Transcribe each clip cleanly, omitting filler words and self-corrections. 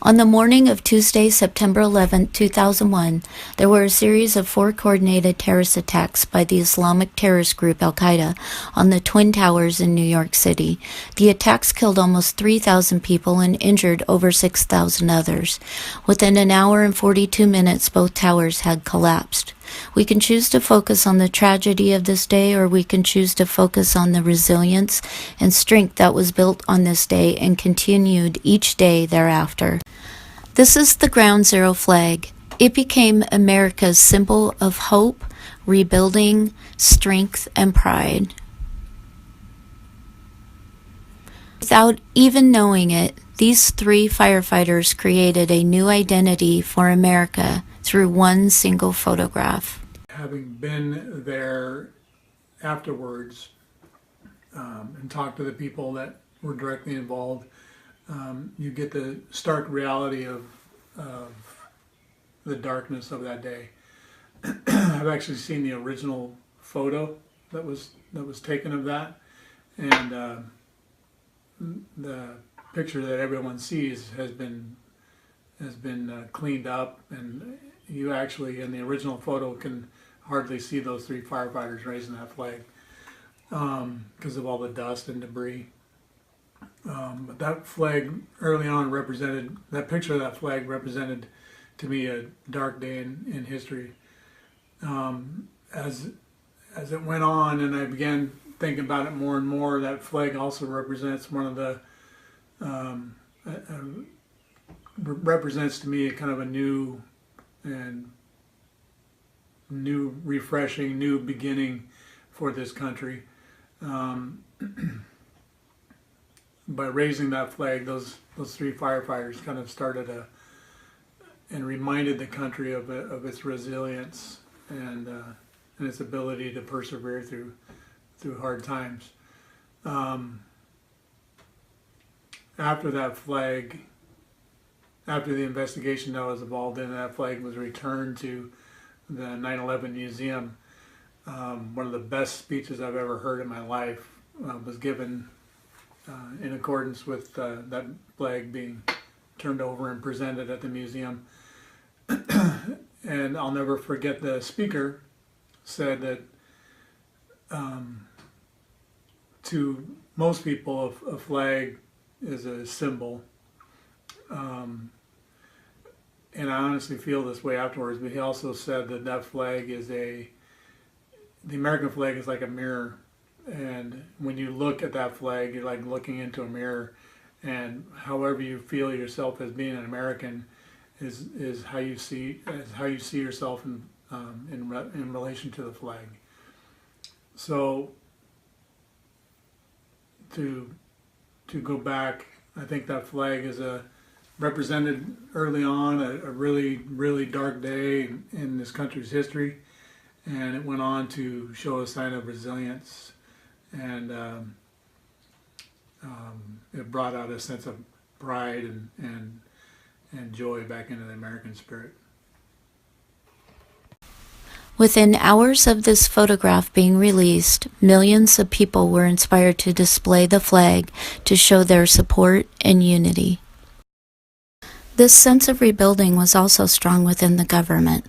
On the morning of Tuesday, September 11, 2001, there were a series of 4 coordinated terrorist attacks by the Islamic terrorist group Al-Qaeda on the Twin Towers in New York City. The attacks killed almost 3,000 people and injured over 6,000 others. Within an hour and 42 minutes, both towers had collapsed. We can choose to focus on the tragedy of this day, or we can choose to focus on the resilience and strength that was built on this day and continued each day thereafter. This is the Ground Zero flag. It became America's symbol of hope, rebuilding, strength, and pride. Without even knowing it, these 3 firefighters created a new identity for America through one single photograph. Having been there afterwards and talked to the people that were directly involved, you get the stark reality of the darkness of that day. I've actually seen the original photo that was taken of that, and the picture that everyone sees has been cleaned up, and you actually in the original photo can hardly see those 3 firefighters raising that flag because of all the dust and debris. But that flag early on represented, that picture of that flag represented to me a dark day in history. As it went on and I began thinking about it more and more, that flag also represents one of the represents to me a kind of a new refreshing, new beginning for this country. By raising that flag, those 3 firefighters kind of started and reminded the country of its resilience and its ability to persevere through hard times. After that flag, after the investigation that I was involved in, that flag was returned to the 9/11 Museum. One of the best speeches I've ever heard in my life was given in accordance with that flag being turned over and presented at the museum. And I'll never forget, the speaker said that to most people a flag is a symbol. And I honestly feel this way afterwards, but he also said that flag is the American flag is like a mirror. And when you look at that flag, you're like looking into a mirror, and however you feel yourself as being an American is how you see yourself in relation to the flag. So to go back, I think that flag is represented early on a really, really dark day in this country's history, and it went on to show a sign of resilience, and it brought out a sense of pride and joy back into the American spirit. Within hours of this photograph being released, millions of people were inspired to display the flag to show their support and unity. This sense of rebuilding was also strong within the government.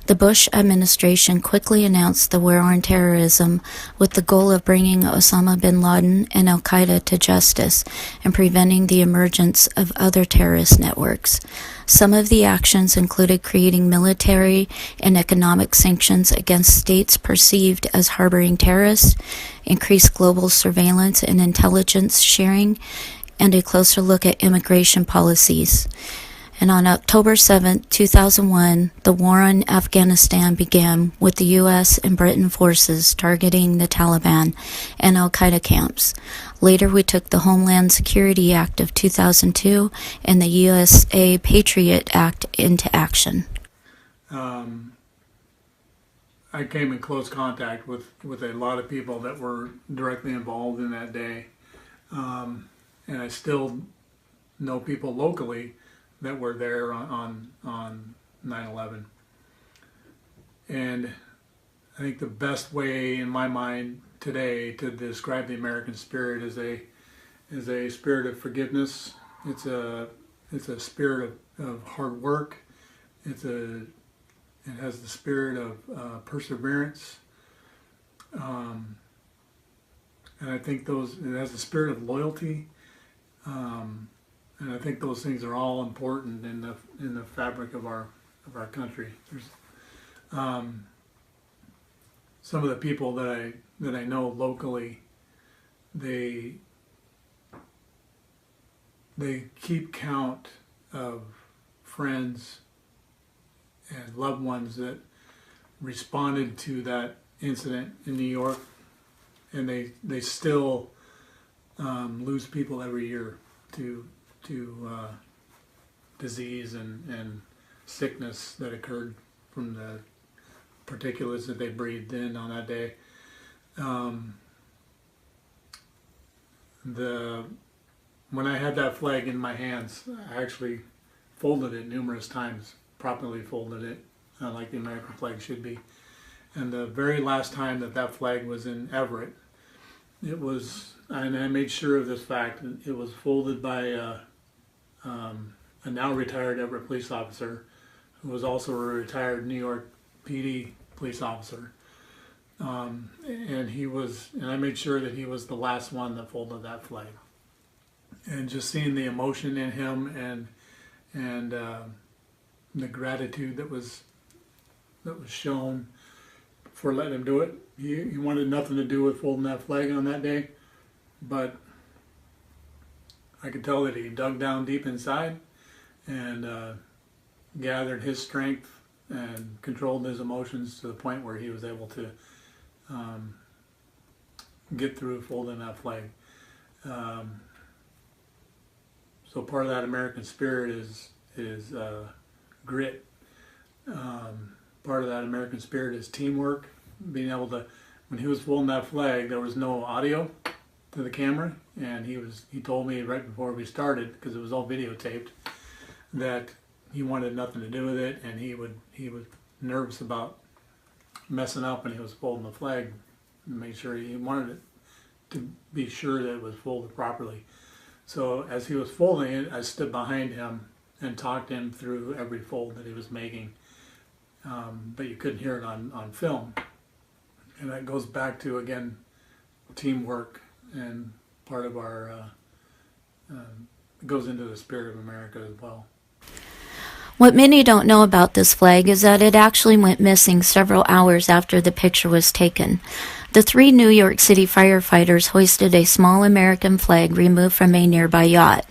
The Bush administration quickly announced the war on terrorism with the goal of bringing Osama bin Laden and Al-Qaeda to justice and preventing the emergence of other terrorist networks. Some of the actions included creating military and economic sanctions against states perceived as harboring terrorists, increased global surveillance and intelligence sharing, and a closer look at immigration policies. And on October 7, 2001, the war on Afghanistan began with the U.S. and Britain forces targeting the Taliban and Al-Qaeda camps. Later, we took the Homeland Security Act of 2002 and the USA Patriot Act into action. I came in close contact with a lot of people that were directly involved in that day. And I still know people locally that were there on 9/11. And I think the best way in my mind today to describe the American spirit is a spirit of forgiveness. It's a a spirit of hard work. It has the spirit of perseverance, and I think it has the spirit of loyalty, and I think those things are all important in the fabric of our country. There's some of the people that I know locally, they keep count of friends and loved ones that responded to that incident in New York, and they still lose people every year to disease and sickness that occurred from the particulates that they breathed in on that day. When I had that flag in my hands, I actually folded it numerous times, properly folded it, like the American flag should be. And the very last time that flag was in Everett, and I made sure of this fact, it was folded by a now retired Everett police officer, who was also a retired New York PD police officer. And I made sure that he was the last one that folded that flag. And just seeing the emotion in him and the gratitude that was shown for letting him do it. He wanted nothing to do with folding that flag on that day, but I could tell that he dug down deep inside and gathered his strength and controlled his emotions to the point where he was able to get through folding that flag. So part of that American spirit is grit. Part of that American spirit is teamwork. Being able to, when he was folding that flag, there was no audio to the camera, and he told me right before we started, because it was all videotaped, that he wanted nothing to do with it, and he was nervous about messing up when he was folding the flag. Made sure he wanted it to be sure that it was folded properly. So as he was folding it, I stood behind him and talked him through every fold that he was making. But you couldn't hear it on film. And that goes back to, again, teamwork, and part of our, it goes into the spirit of America as well. What many don't know about this flag is that it actually went missing several hours after the picture was taken. The 3 New York City firefighters hoisted a small American flag removed from a nearby yacht.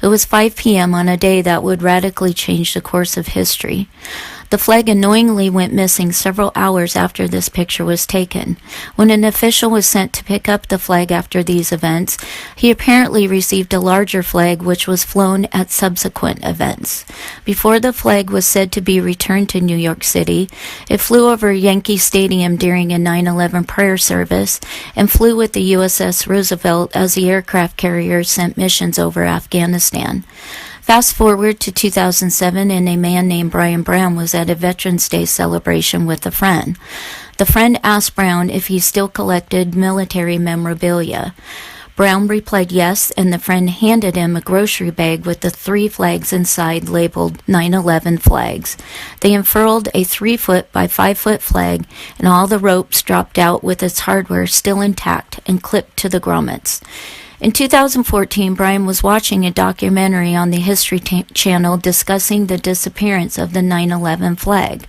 It was 5 p.m. on a day that would radically change the course of history. The flag annoyingly went missing several hours after this picture was taken. When an official was sent to pick up the flag after these events, he apparently received a larger flag which was flown at subsequent events. Before the flag was said to be returned to New York City, it flew over Yankee Stadium during a 9/11 prayer service and flew with the USS Roosevelt as the aircraft carrier sent missions over Afghanistan. Fast forward to 2007, and a man named Brian Brown was at a Veterans Day celebration with a friend. The friend asked Brown if he still collected military memorabilia. Brown replied yes, and the friend handed him a grocery bag with the 3 flags inside labeled 9/11 flags. They unfurled a 3-foot by 5-foot flag, and all the ropes dropped out with its hardware still intact and clipped to the grommets. In 2014, Brian was watching a documentary on the History Channel discussing the disappearance of the 9/11 flag.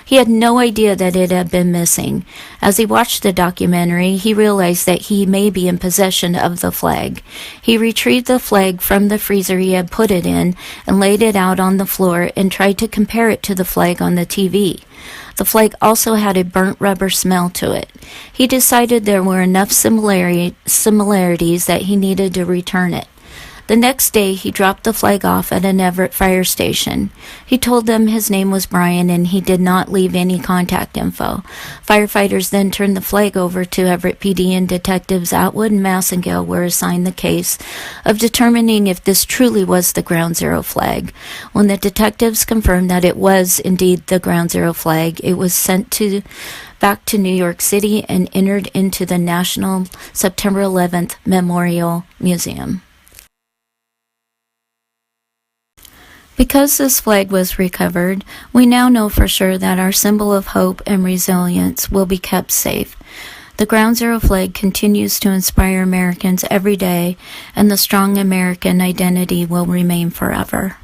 He had no idea that it had been missing. As he watched the documentary, he realized that he may be in possession of the flag. He retrieved the flag from the freezer he had put it in and laid it out on the floor and tried to compare it to the flag on the TV. The flag also had a burnt rubber smell to it. He decided there were enough similarities that he needed to return it. The next day, he dropped the flag off at an Everett fire station. He told them his name was Brian and he did not leave any contact info. Firefighters then turned the flag over to Everett PD, and detectives Atwood and Massengale were assigned the case of determining if this truly was the Ground Zero flag. When the detectives confirmed that it was indeed the Ground Zero flag, it was sent back to New York City and entered into the National September 11th Memorial Museum. Because this flag was recovered, we now know for sure that our symbol of hope and resilience will be kept safe. The Ground Zero flag continues to inspire Americans every day, and the strong American identity will remain forever.